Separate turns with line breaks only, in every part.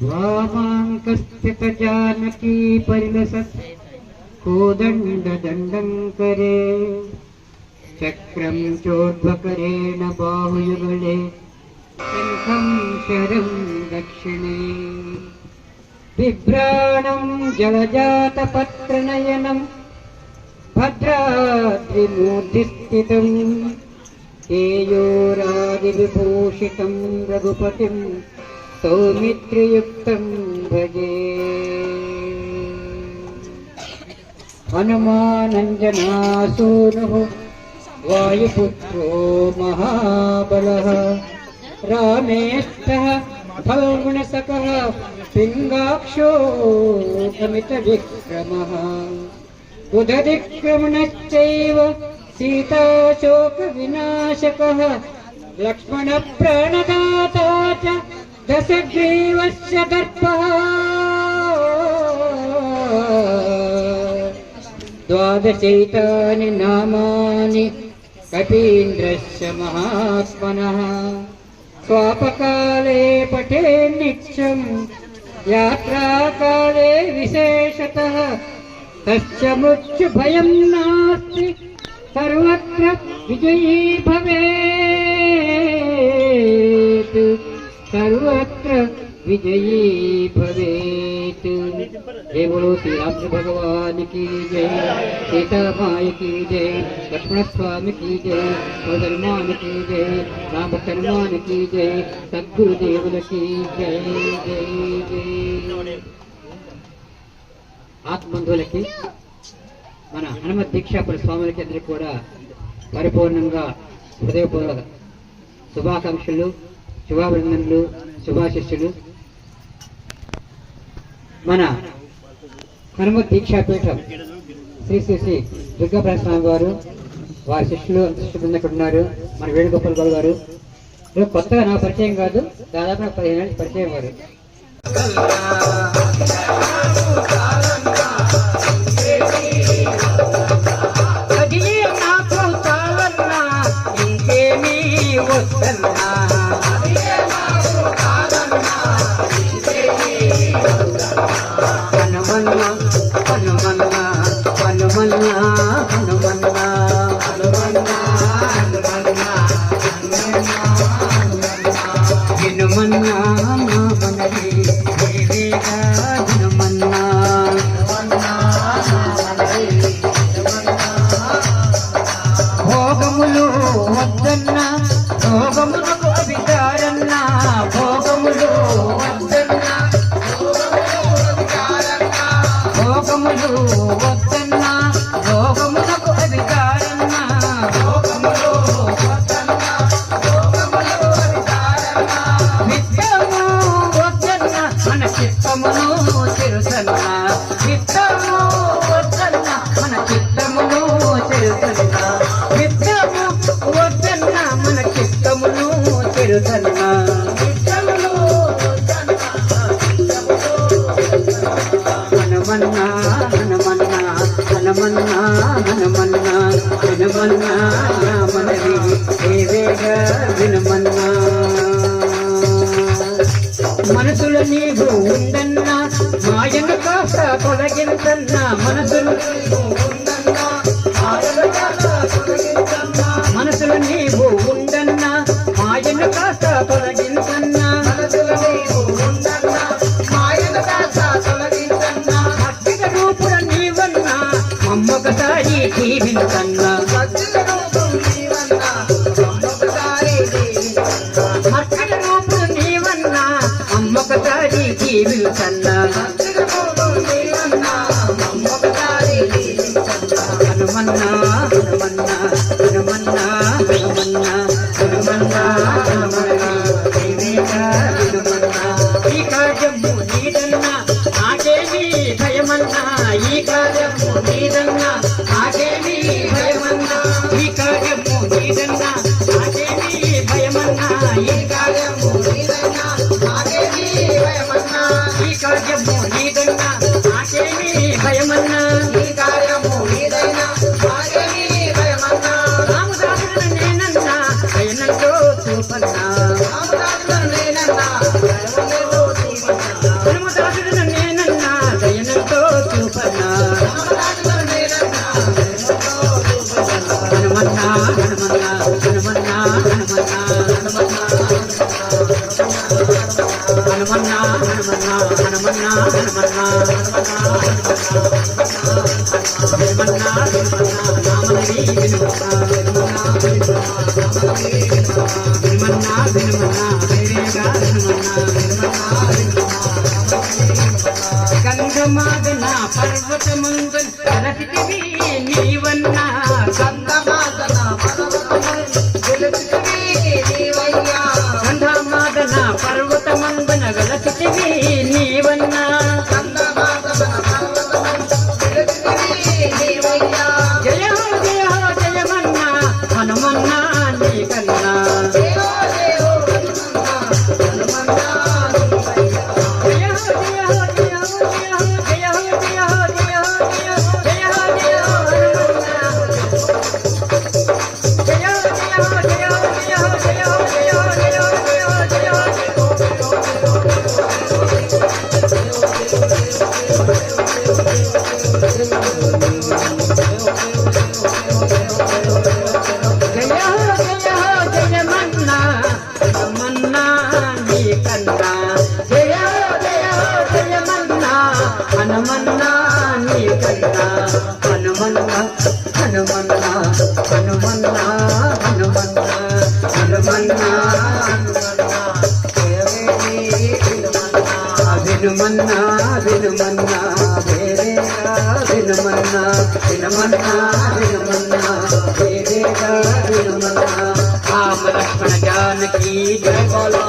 वामाङ्कस्थित जानकी परिलसत् कोदण्डदण्डं करे चक्रं चोद्भकरेण बाहुयुगले शङ्खं शरं दक्षिणे बिभ्राणं जलजातपत्रनयनं भद्राद्रिमूर्तिस्थितं केयोरादिविभूषितं रघुपतिं सौमित्रियुक्तं भजे हनुमानञ्जनासूनुः वायुपुत्रो महाबलः रामेष्टः फल्गुणसखः पिङ्गाक्षो गमितविक्रमः बुधविक्रमणश्चैव सीताशोकविनाशकः लक्ष्मणप्राणदाता च दशग्रीवस्य दर्पः द्वादशैतानि नामानि कपीन्द्रस्य महात्मनः स्वापकाले पठे नित्यं यात्राकाले विशेषतः तस्य मृत्युभयं नास्ति सर्वत्र विजयी भवेत् सर्वत्र विजयी भवेत्। जय बोलो श्री रामचंद्र भगवान की जय, सीता माई की जय, लक्ष्मण स्वामी की जय, हनुमान की जय, राम हनुमान की जय, सद्गुरुदेव की जय जय जय। ఆత్మబంధువులకి మన హనుమత్ దీక్షాపూర్ స్వాములకి అందరికీ కూడా పరిపూర్ణంగా హృదయపూర్వక శుభాకాంక్షలు, శుభాభినందనలు, శుభాశిష్యులు. మన హనుమత్ దీక్షాపీఠం శ్రీ శ్రీ శ్రీ దుర్గాప్రసాద్ స్వామి వారు, వారి శిష్యులు ఇక్కడ ఉన్నారు. మన వేణుగోపాల్ బాబు గారు కొత్తగా నా పరిచయం కాదు, దాదాపు 15 ఏళ్ళ పరిచయం వారు. మనసులు నీవు ఉందన్నా మాయను కాస్త తొలగించన్నా, మనసులు మనసులు నీవు ఉండన్నా మాయను కాస్త తొలగించన్నా, భక్తిక రూపుడ నీవన్నా మమ్మొకసారి జీవించన్నా, భక్తిక రూపుడు నీవన్నా మమ్మొకసారి జీవించన్నా. హనుమన్నా హనుమన్నా హనుమన్నా హనుమన్నా హనుమన్నా హనుమన్నా హనుమన్నా ఈ కార్యము నీదన్నా నాకేమీ భయమన్నా, ఈ కార్యము నీదన్నా నాకేమీ భయమన్నా, ఈ కార్యము నీదన్నా నాకేమీ భయమన్నా, ఈ కార్యము నీదన్నా నాకేమీ భయమన్నా, ఈ కార్యము నీదన్నా నాకేమీ భయమన్నా, ఈ కార్యము నీదన్నా నాకేమీ భయమన్నా. రామదాసుని నేనన్నా భయనంతో చూపన్నా, రామదాసుని నేనన్నా భయనంతో చూపన్నా, హనుమన్నా హనుమన్నా హనుమన్నా హనుమన్నా హనుమన్నా నామనవి వినుమన్నా హనుమన్నా హనుమన్నా వేరేగా హనుమన్నా గంగమాదన పర్వతమందు కలసితివి నీవన్నా గంగమాదన గంధమాదన పర్వతమందున గలసితివి నీవన్నా జయ హో జయమన్నా హనుమన్నా నీ కన్నా హనుమన్నా నీ కన్నా హనుమన్నా హనుమన్నా హనుమన్నా హనుమన్నా హనుమన్నా వినుమన్నా వినుమన్నా వేరేగా వినుమన్నా వినుమన్నా వినుమన్నా వేరేగా వినుమన్నా రామ లక్ష్మణ జానకి జయ బోలో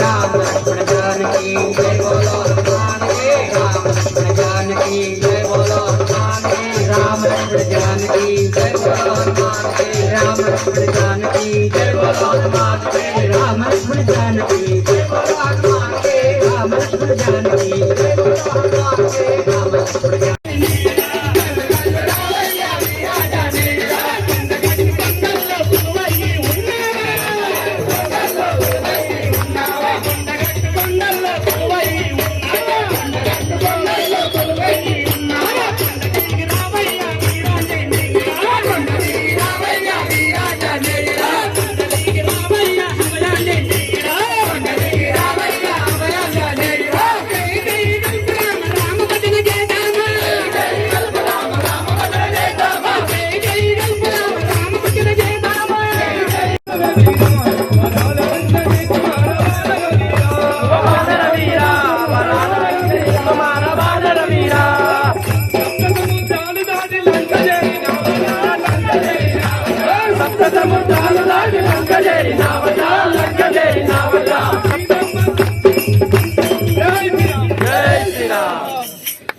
రామ లక్ష్మణ జానకి జయ బోలో రామ లక్ష్మణ జానకి జయ బోలో రామ లక్ష్మణ జానకి జయ బోలో రామ లక్ష్మణ జానకి జయ బోలో రామ లక్ష్మణ జానకి జయ బోలో రామ లక్ష్మణ జానకి జయ బోలో రామ లక్ష్మణ జానకి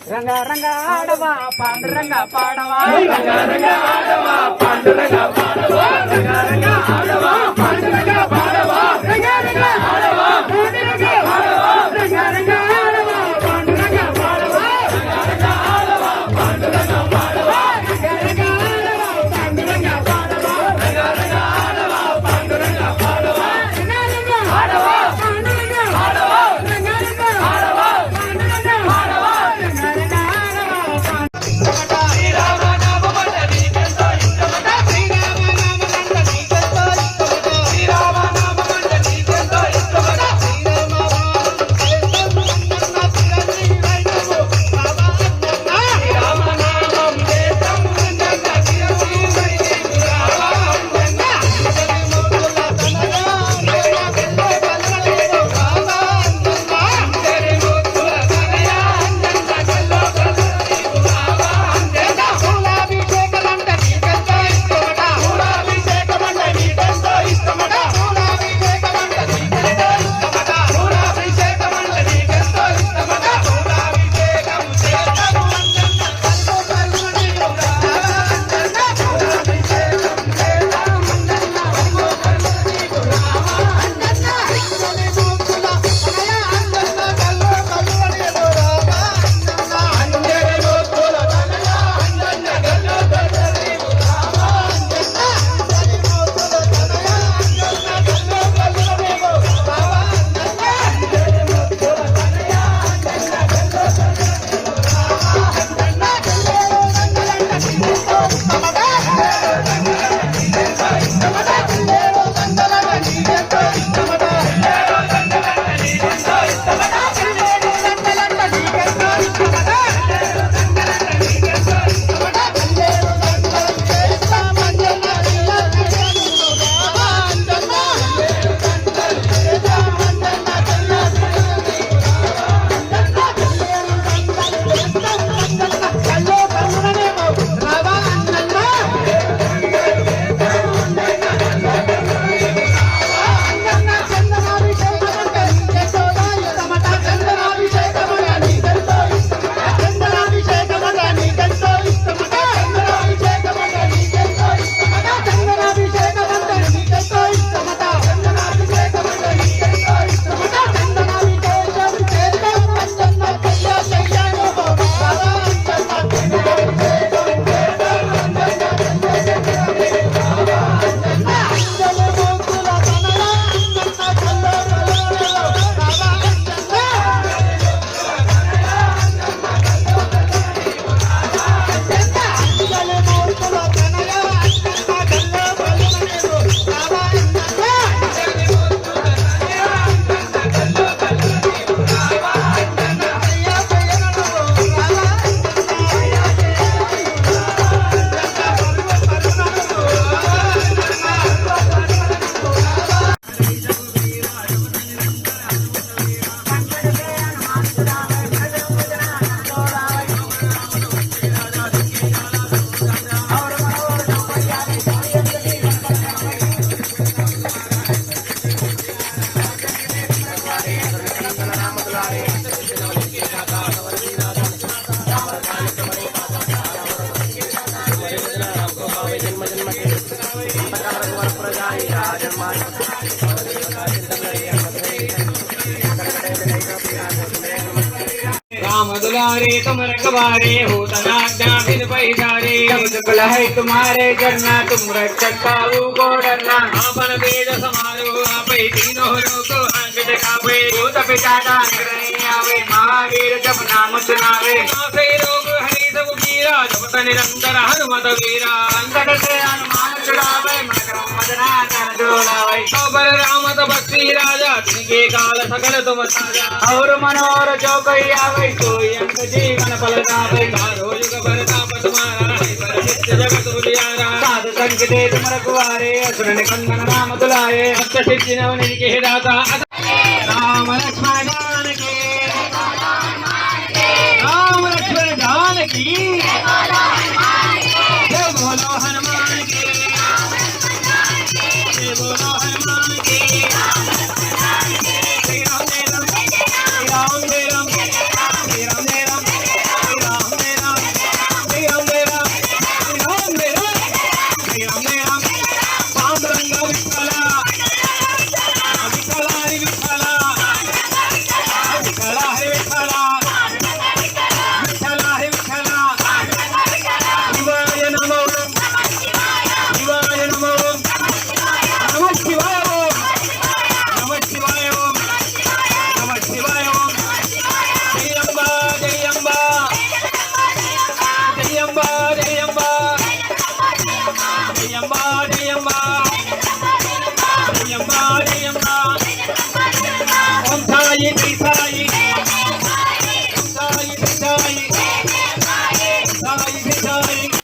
రంగ రంగ ఆడవా పాండురంగ పాడవా రంగ రంగ ఆడవా పాండురంగ పాడవా రంగ రంగ ఆడవా పాండురంగ పాడవా రంగ రంగ ఆడవా పాండురంగ పాడవా రంగ రంగ ఆడవా పాండురంగ పాడవా రంగ రంగ ఆడవా పాండురంగ పాడవా రంగ రంగ ఆడవా పాండురంగ పాడవా రంగ రంగ ఆడవా పాండురంగ పాడవా రంగ రంగ ఆడవా పాండురంగ పాడవా రంగ రంగ ఆడవా పాండురంగ పాడవా రంగ రంగ శ్రీరామ నామ
गारे तुम रखवारे हो तनाज्ञा बिन पैसारे
सब दुखल है तुम्हारे करना तुम रक्षक काऊ को डरना
आपन वेद समारो आपे तीनों लोग अंकित कापे
भूत पिता नहीं आवे महावीर जब नाम सुनावे
नासे रोग हरि सब वीरा जपत निरंतर हनुमत वीरा
संकट से हनुमान छुड़ावे मदना कर डोलावे
तो बलराम तपस्वी राजा तिनके काल सकल तुम साजा
और मनोर जो कोई आवे कोई अंत जीवन फल गावे
तारो युग परताप तुम्हारा है पर नित्य जगत उजियारा
साधु संग दे तुम रखवारे असुर निकंदन नाम तुलाए
अष्ट सिद्धि नवनिधि के दाता
राम लक्ष्मण जानकी
राम लक्ष्मण जानकी
जय बोलो हनुमान की
जय बोलो हनुमान की
श्री राम जय राम श्री राम जय राम श्री राम जय राम श्री राम जय राम श्री राम जय राम श्री राम जय राम श्री राम जय राम पांडुरंग विठ्ठला विठ्ठला हरि विठ्ठला विठ्ठला हरि विठ्ठला विठ्ठला हरि विठ्ठला शिवाय नमो शिवाय नमो नमः शिवाय ओम नमः शिवाय ओम नमः शिवाय ओम जय अम्बा जय अम्बा जय अम्बा जय अम्बा जय अम्बा जय अम्बा जय अम्बा जय अम्बा ओम साई